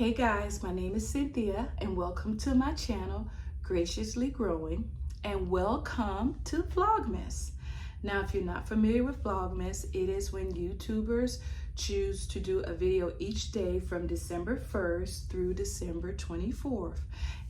Hey guys, my name is Cynthia and welcome to my channel, Graciously Growing, and welcome to Vlogmas. Now, if you're not familiar with Vlogmas, it is when YouTubers choose to do a video each day from December 1st through December 24th.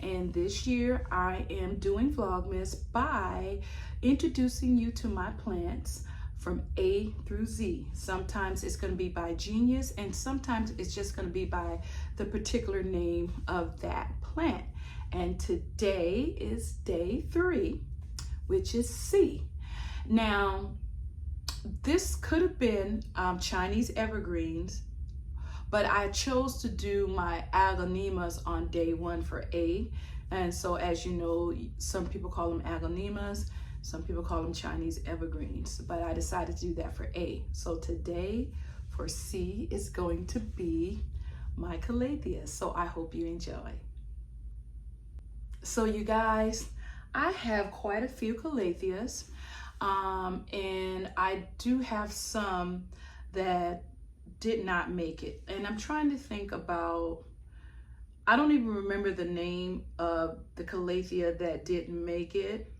And this year I am doing Vlogmas by introducing you to my plants from A through Z. Sometimes it's going to be by genus and sometimes it's just going to be by the particular name of that plant. And today is day 3, which is C. Now, this could have been Chinese evergreens, but I chose to do my agonimas on day 1 for A. And so, as you know, some people call them agonimas, some people call them Chinese evergreens, but I decided to do that for A. So today for C is going to be my Calathea'S. So I hope you enjoy. So you guys, I have quite a few Calathea'S, and I do have some that did not make it. And I'm trying to think about, I don't even remember the name of the Calathea that didn't make it.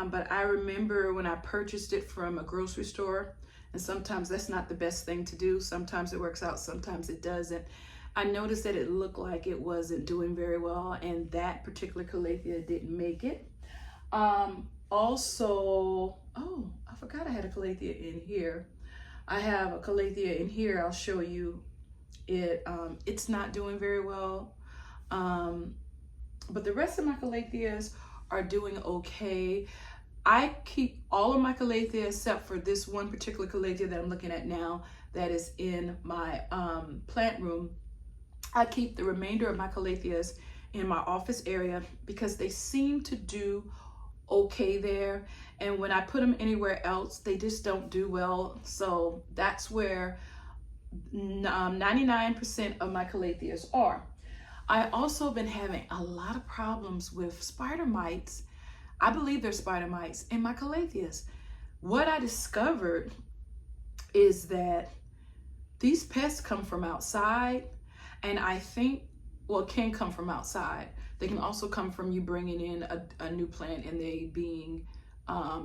But I remember when I purchased it from a grocery store, and sometimes that's not the best thing to do. Sometimes it works out, sometimes it doesn't. I noticed that it looked like it wasn't doing very well, and that particular Calathea didn't make it. Also, oh, I forgot I had a Calathea in here. I have a Calathea in here. I'll show you it. It's not doing very well. But the rest of my Calathea'S are doing okay. I keep all of my Calathea except for this one particular Calathea that I'm looking at now that is in my plant room. I keep the remainder of my Calatheas in my office area because they seem to do okay there, and when I put them anywhere else they just don't do well. So that's where 99% of my Calatheas are. I also been having a lot of problems with spider mites. I believe they're spider mites in my Calatheas. What I discovered is that these pests come from outside, and I think, well, it can come from outside. They can also come from you bringing in a new plant and they being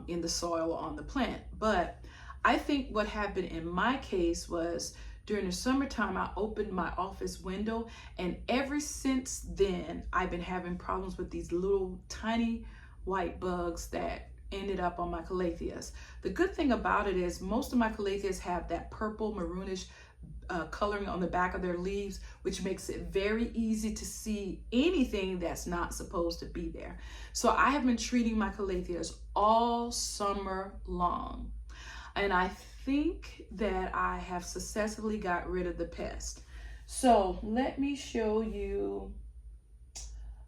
in the soil on the plant. But I think what happened in my case was during the summertime, I opened my office window, and ever since then, I've been having problems with these little tiny white bugs that ended up on my Calatheas. The good thing about it is most of my Calatheas have that purple maroonish coloring on the back of their leaves, which makes it very easy to see anything that's not supposed to be there. So I have been treating my Calatheas all summer long, and I think that I have successfully got rid of the pest. So let me show you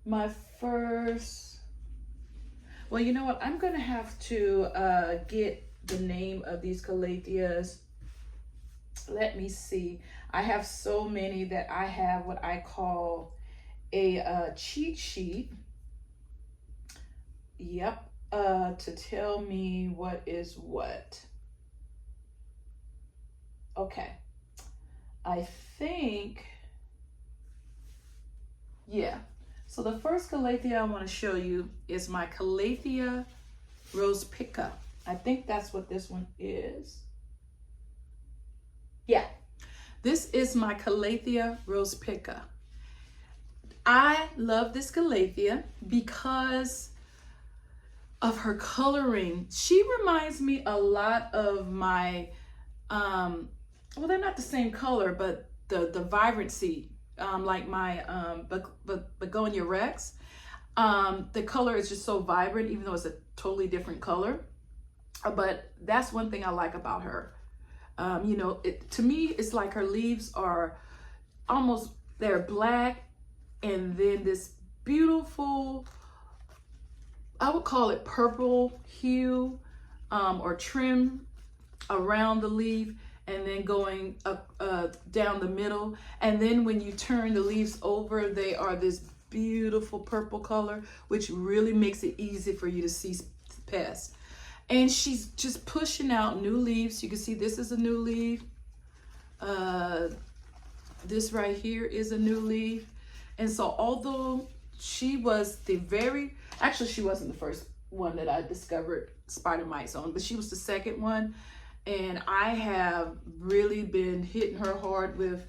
my first, well, you know what, I'm gonna have to get the name of these Calatheas. Let me see. I have so many that I have what I call a cheat sheet. Yep, to tell me what is what. Okay, I think, yeah. So the first Calathea I want to show you is my Calia Oru Folia. I think that's what this one is. Yeah, this is my Calia Oru Folia. I love this Calathea because of her coloring. She reminds me a lot of my, well, they're not the same color, but the vibrancy, like my Begonia Rex. The color is just so vibrant, even though it's a totally different color. But that's one thing I like about her. You know, to me, it's like her leaves are almost, they're black, and then this beautiful, I would call it purple hue or trim around the leaf, and then going up down the middle, and then when you turn the leaves over, they are this beautiful purple color, which really makes it easy for you to see pests. And she's just pushing out new leaves. You can see this is a new leaf. This right here is a new leaf. And so although she was actually she wasn't the first one that I discovered spider mites on, but she was the second one. And I have really been hitting her hard with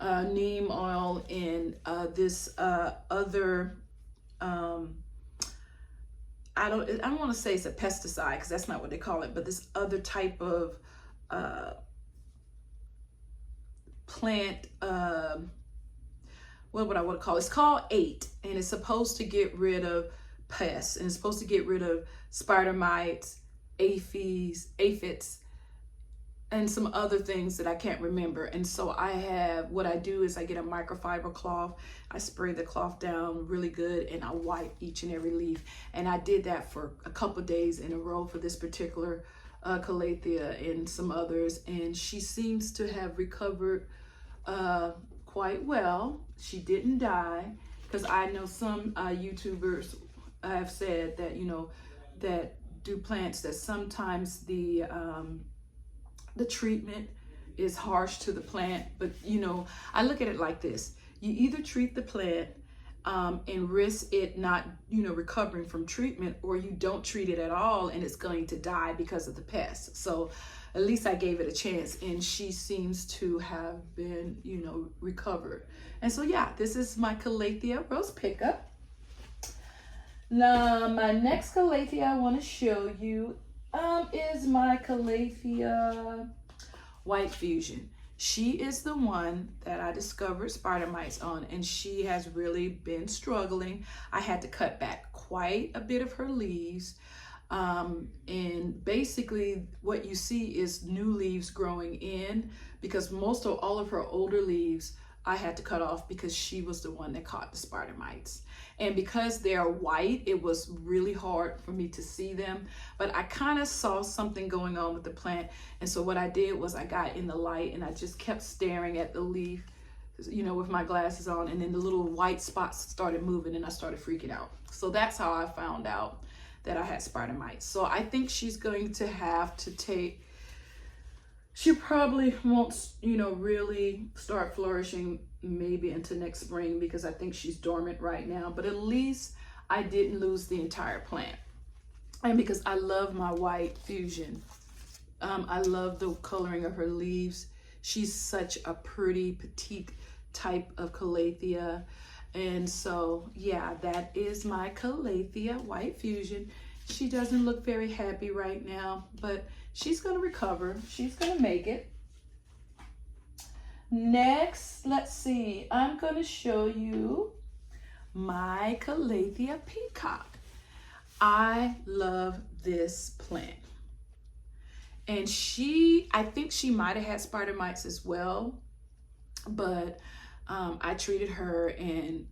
neem oil and this other, I don't want to say it's a pesticide because that's not what they call it, but this other type of plant, what would I want to call it? It's called 8, and it's supposed to get rid of pests, and it's supposed to get rid of spider mites, aphids, and some other things that I can't remember. And so what I do is I get a microfiber cloth, I spray the cloth down really good, and I wipe each and every leaf. And I did that for a couple of days in a row for this particular Calathea and some others, and she seems to have recovered quite well. She didn't die, because I know some YouTubers have said that, you know, that do plants, that sometimes the treatment is harsh to the plant. But you know, I look at it like this: you either treat the plant and risk it not, you know, recovering from treatment, or you don't treat it at all and it's going to die because of the pests. So at least I gave it a chance, and she seems to have been, you know, recovered. And so yeah, this is my Calathea Rose Piika. Now my next Calathea I want to show you is my Calathea White Fusion. She is the one that I discovered spider mites on, and she has really been struggling. I had to cut back quite a bit of her leaves. And basically what you see is new leaves growing in, because most of all of her older leaves I had to cut off because she was the one that caught the spider mites. And because they're white, it was really hard for me to see them, but I kind of saw something going on with the plant. And so what I did was I got in the light and I just kept staring at the leaf, you know, with my glasses on, and then the little white spots started moving and I started freaking out. So that's how I found out that I had spider mites. So I think she's going to have to she probably won't, you know, really start flourishing maybe into next spring, because I think she's dormant right now. But at least I didn't lose the entire plant. And because I love my White Fusion, I love the coloring of her leaves. She's such a pretty petite type of Calathea. And so yeah, that is my Calathea White Fusion. She doesn't look very happy right now, but she's going to recover. She's going to make it. Next, let's see. I'm going to show you my Calia Peacock. I love this plant. And I think she might have had spider mites as well, but I treated her and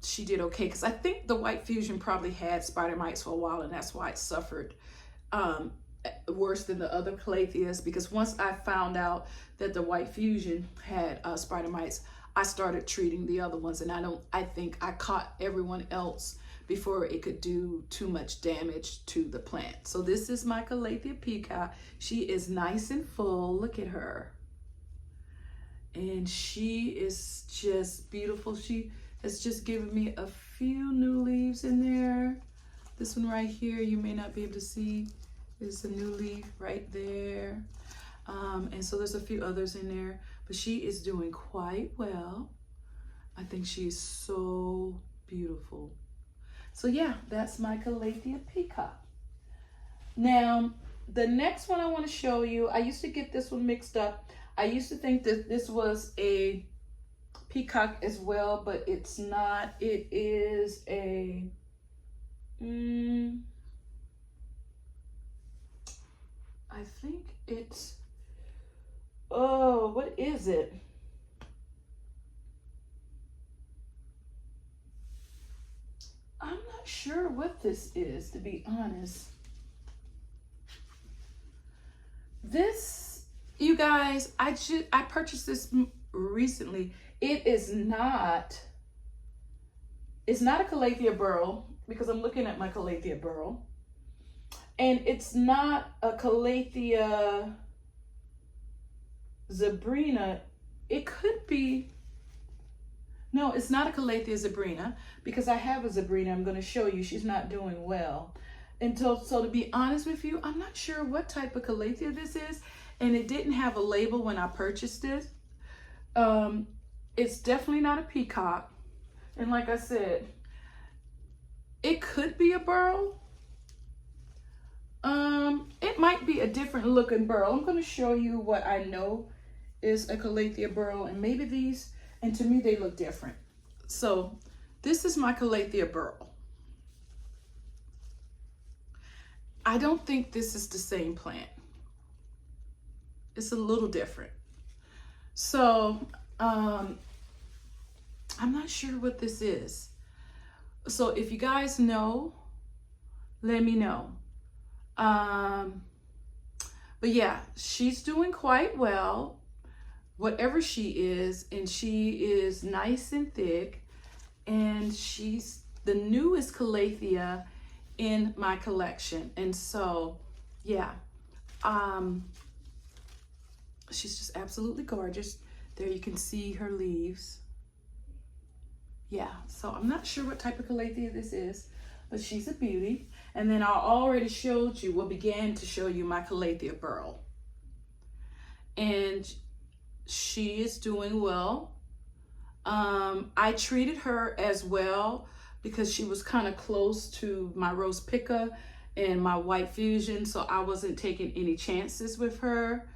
she did okay, because I think the White Fusion probably had spider mites for a while, and that's why it suffered worse than the other Calatheas. Because once I found out that the White Fusion had spider mites, I started treating the other ones, and I think I caught everyone else before it could do too much damage to the plant. So this is my Calia Peacock. She is nice and full. Look at her. And she is just beautiful. She has just given me a few new leaves in there. This one right here, you may not be able to see, is a new leaf right there. And so there's a few others in there, but she is doing quite well. I think she is so beautiful. So yeah, that's my Calia Peacock. Now, the next one I want to show you, I used to get this one mixed up. I used to think that this was a peacock as well, but it's not. It is a I think it's, oh, what is it? I'm not sure what this is, to be honest. This, you guys, I purchased this recently. It's not a Calathea burl, because I'm looking at my Calathea burl. And it's not a Calia Sabrina it could be, no, it's not a Calathea Sabrina, because I have a Sabrina. I'm going to show you she's not doing well. And so to be honest with you, I'm not sure what type of Calathea this is, and it didn't have a label when I purchased it. It's definitely not a peacock, and like I said, it could be a burl. It might be a different looking burl. I'm going to show you what I know is a Calathea burl, and maybe these, and to me they look different. So this is my Calathea burl. I don't think this is the same plant. It's a little different. So I'm not sure what this is. So if you guys know, let me know. But yeah, she's doing quite well, whatever she is, and she is nice and thick, and she's the newest Calathea in my collection. And so yeah, she's just absolutely gorgeous. There you can see her leaves. Yeah, so I'm not sure what type of Calathea this is, but she's a beauty. And then I already showed you, began to show you my Calathea burl. And she is doing well. I treated her as well because she was kind of close to my Rose Piika and my White Fusion, so I wasn't taking any chances with her.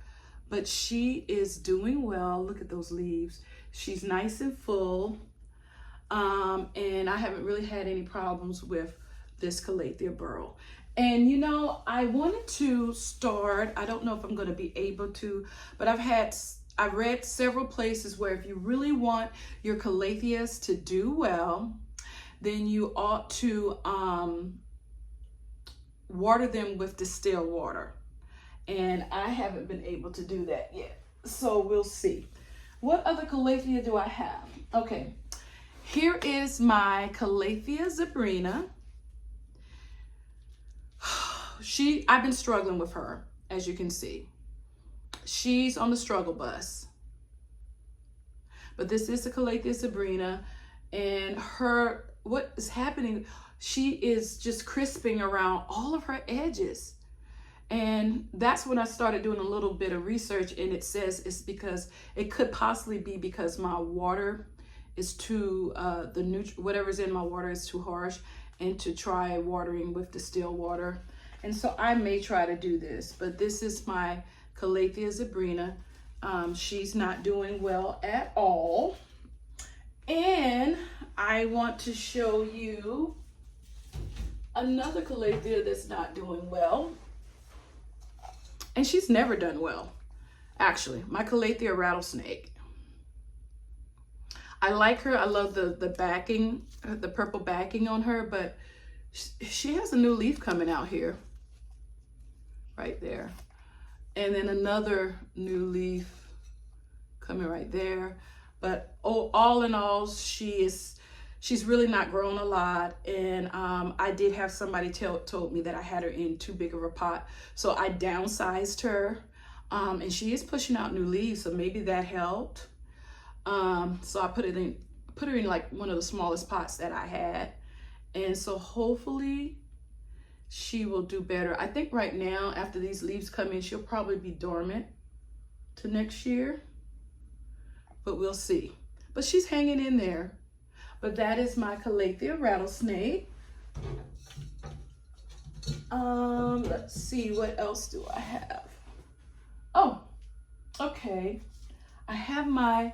But she is doing well. Look at those leaves. She's nice and full. And I haven't really had any problems with this Calathea burl. And you know, I wanted to start, I don't know if I'm going to be able to, but I've read several places where if you really want your Calatheas to do well, then you ought to water them with distilled water. And I haven't been able to do that yet. So we'll see. What other Calathea do I have? Okay, here is my Calathea Sabrina. I've been struggling with her, as you can see. She's on the struggle bus. But this is a Calathea Sabrina, and what is happening, she is just crisping around all of her edges. And that's when I started doing a little bit of research, and it says it's because it could possibly be because my water is too, whatever's in my water is too harsh, and to try watering with distilled water. And so I may try to do this, but this is my Calathea Sabrina. She's not doing well at all. And I want to show you another Calathea that's not doing well. And she's never done well, actually. My Cattleya Rattlesnake. I like her. I love the backing, the purple backing on her, but she has a new leaf coming out here. Right there. And then another new leaf coming right there. But all in all, she's really not grown a lot. And I did have somebody told me that I had her in too big of a pot. So I downsized her. And she is pushing out new leaves, so maybe that helped. So I put her in like one of the smallest pots that I had. And so hopefully she will do better. I think right now, after these leaves come in, she'll probably be dormant to next year, but we'll see. But she's hanging in there. But that is my Calia Rattlesnake. Let's see, what else do I have? Oh, okay. I have my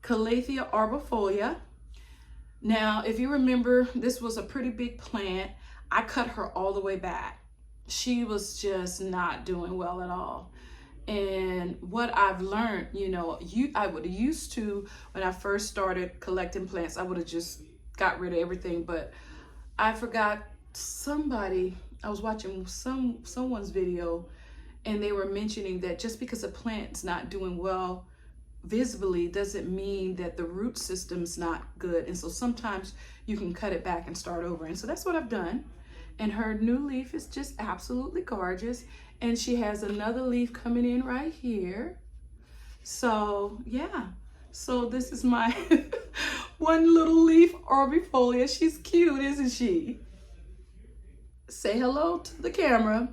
Calia Oru Folia. Now, if you remember, this was a pretty big plant. I cut her all the way back. She was just not doing well at all. And what I've learned, you know, I would have used to, when I first started collecting plants, I would have just got rid of everything. But I forgot I was watching someone's video, and they were mentioning that just because a plant's not doing well visibly doesn't mean that the root system's not good. And so sometimes you can cut it back and start over. And so that's what I've done. And her new leaf is just absolutely gorgeous. And she has another leaf coming in right here. So yeah, so this is my one little leaf Oru Folia. She's cute, isn't she? Say hello to the camera.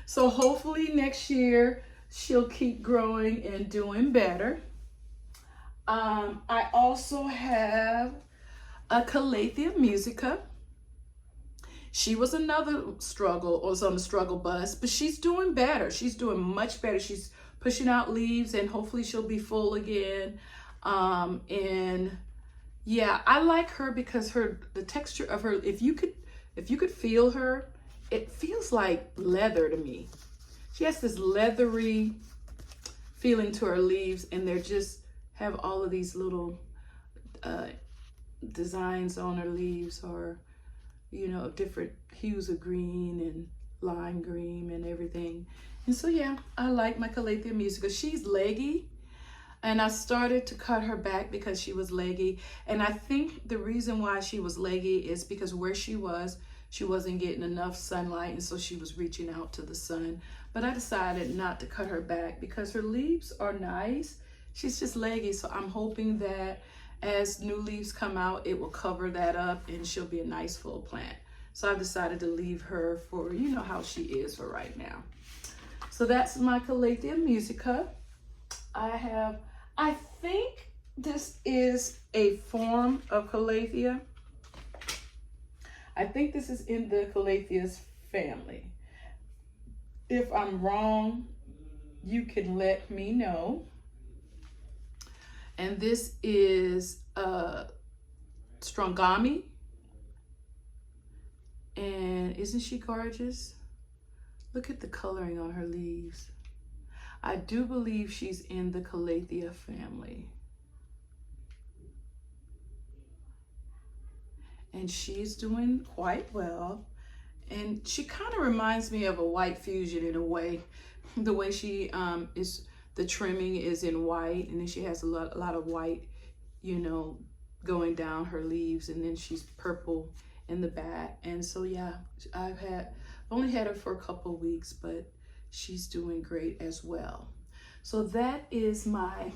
So hopefully next year she'll keep growing and doing better. I also have a Calathea musica. She was another struggle, or was on the struggle bus, but she's doing better. She's doing much better. She's pushing out leaves, and hopefully she'll be full again. And yeah, I like her because the texture of her, if you could feel her, it feels like leather to me. She has this leathery feeling to her leaves, and they're just have all of these little designs on her leaves, or you know, different hues of green and lime green and everything. And so yeah, I like my Calathea musica. She's leggy, and I started to cut her back because she was leggy. And I think the reason why she was leggy is because where she wasn't getting enough sunlight, and so she was reaching out to the sun. But I decided not to cut her back because her leaves are nice. She's just leggy, so I'm hoping that as new leaves come out, it will cover that up and she'll be a nice full plant. So I've decided to leave her for, you know, how she is for right now. So that's my Calathea musica. I think this is a form of Calathea. I think this is in the Calathea'S family. If I'm wrong, you can let me know. And this is Strongami. And isn't she gorgeous? Look at the coloring on her leaves. I do believe she's in the Calathea family. And she's doing quite well. And she kind of reminds me of a white fusion in a way. The way she the trimming is in white, and then she has a lot of white, you know, going down her leaves, and then she's purple in the back. And so yeah, I've only had her for a couple of weeks, but she's doing great as well. So that is my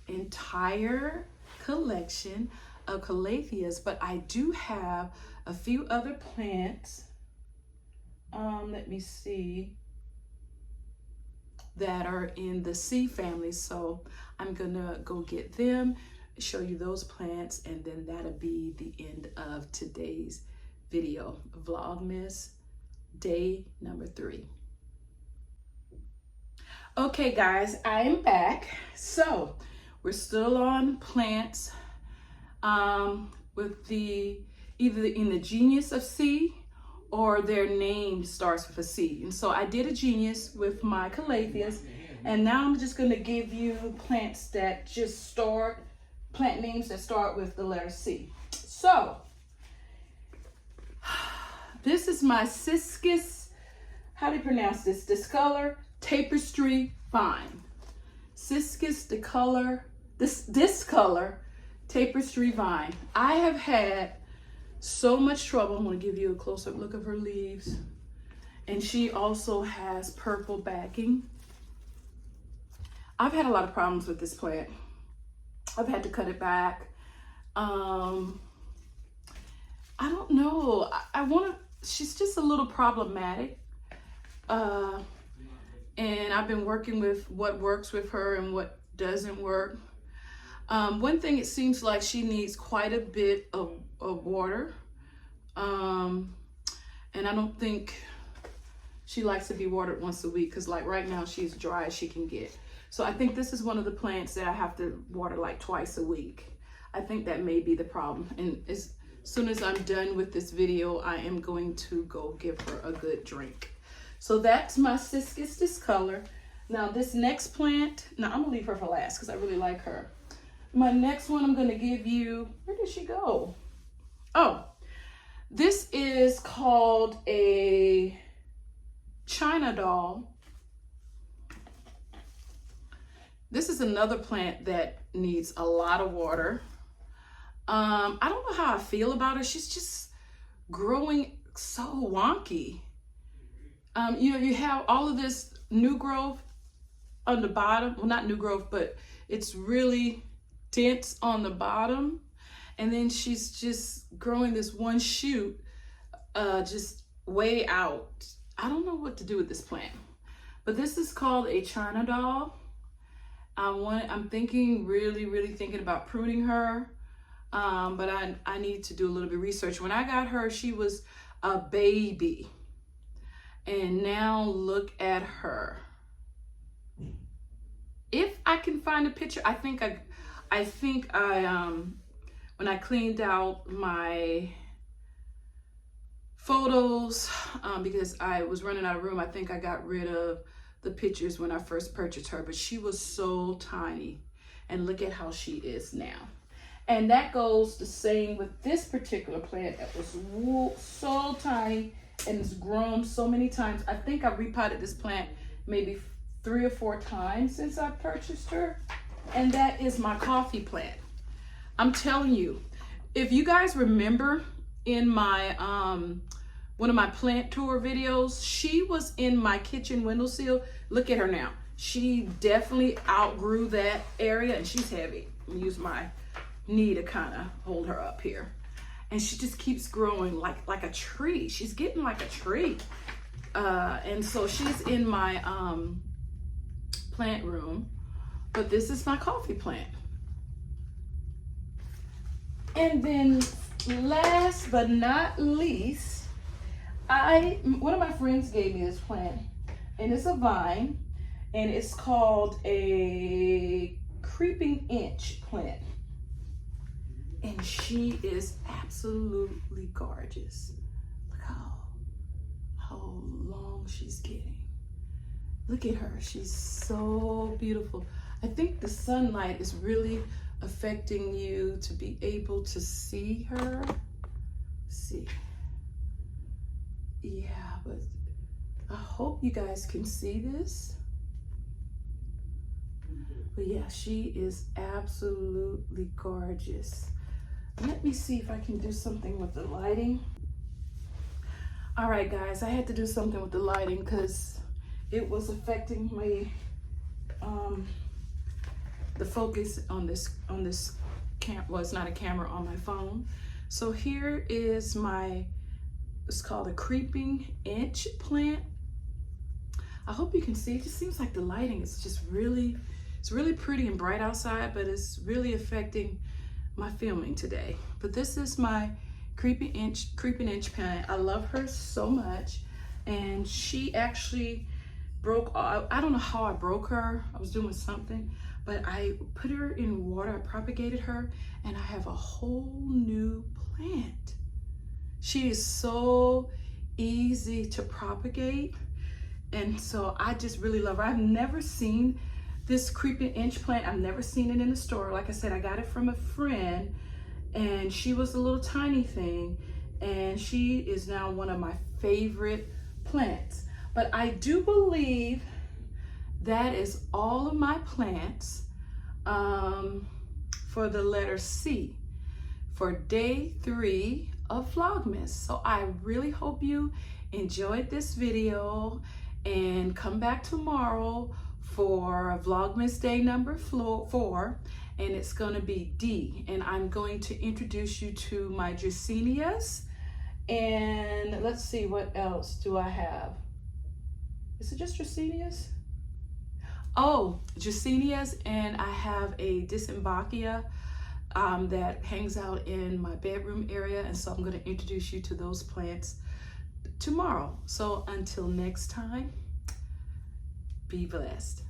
entire collection of Calatheas, but I do have a few other plants. Let me see, that are in the C family. So I'm gonna go get them, show you those plants, and then that'll be the end of today's video. Vlogmas day number 3. Okay guys, I am back. So we're still on plants with either in the genus of C or their name starts with a C. And so I did a genus with my Calatheas, and now I'm just gonna give you plants that just plant names that start with the letter C. So, this is my Cissus, how do you pronounce this? Discolor Tapestry Vine. Cissus discolor Tapestry Vine. I have had so much trouble. I'm going to give you a close-up look of her leaves. And she also has purple backing. I've had a lot of problems with this plant. I've had to cut it back. I don't know. She's just a little problematic. And I've been working with what works with her and what doesn't work. One thing, it seems like she needs quite a bit of water. And I don't think she likes to be watered once a week, because like right now she's dry as she can get. So I think this is one of the plants that I have to water like twice a week. I think that may be the problem. And as soon as I'm done with this video, I am going to go give her a good drink. So that's my Cissus discolor. Now this next plant, now I'm gonna leave her for last because I really like her. My next one I'm gonna give you, where did she go? Oh, this is called a China doll. This is another plant that needs a lot of water. I don't know how I feel about her. She's just growing so wonky. You know, you have all of this new growth on the bottom. Well, not new growth, but it's really dense on the bottom. And then she's just growing this one shoot just way out. I don't know what to do with this plant, but this is called a China doll. I'm thinking, really thinking about pruning her, but I need to do a little bit of research. When I got her, she was a baby, and now look at her. If I can find a picture, I think when I cleaned out my photos, because I was running out of room, I think I got rid of the pictures when I first purchased her, but she was so tiny, and look at how she is now. And that goes the same with this particular plant that was so tiny and has grown so many times. I think I repotted this plant maybe 3 or 4 times since I purchased her. And that is my coffee plant. I'm telling you, if you guys remember in my one of my plant tour videos, she was in my kitchen windowsill. Look at her now. She definitely outgrew that area, and she's heavy. I'm gonna use my knee to kind of hold her up here. And she just keeps growing like a tree. She's getting like a tree. And so she's in my plant room, but this is my coffee plant. And then last but not least, one of my friends gave me this plant, and it's a vine, and it's called a creeping inch plant. And she is absolutely gorgeous. Look how long she's getting. Look at her, she's so beautiful. I think the sunlight is really affecting you to be able to see her. See. Yeah, but I hope you guys can see this. But yeah, she is absolutely gorgeous. Let me see if I can do something with the lighting. All right, guys, I had to do something with the lighting because it was affecting me, the focus on this well, it's not a camera, on my phone. So here is it's called a creeping inch plant. I hope you can see. It just seems like the lighting is just really, it's really pretty and bright outside, but it's really affecting my filming today. But this is my creeping inch plant. I love her so much, and she actually broke. I don't know how I broke her. I was doing something, but I put her in water. I propagated her, and I have a whole new plant. She is so easy to propagate, and so I just really love her. I've never seen this creeping inch plant. I've never seen it in the store. Like I said, I got it from a friend, and she was a little tiny thing, and she is now one of my favorite plants. But I do believe that is all of my plants for the letter C for day 3 of Vlogmas. So I really hope you enjoyed this video, and come back tomorrow for Vlogmas day number 4, and it's going to be D, and I'm going to introduce you to my Dracaenias, and let's see, what else do I have? Is it just Dracaenias? Oh, Dracaenias, and I have a Disembokia that hangs out in my bedroom area, and so I'm going to introduce you to those plants tomorrow. So until next time, be blessed.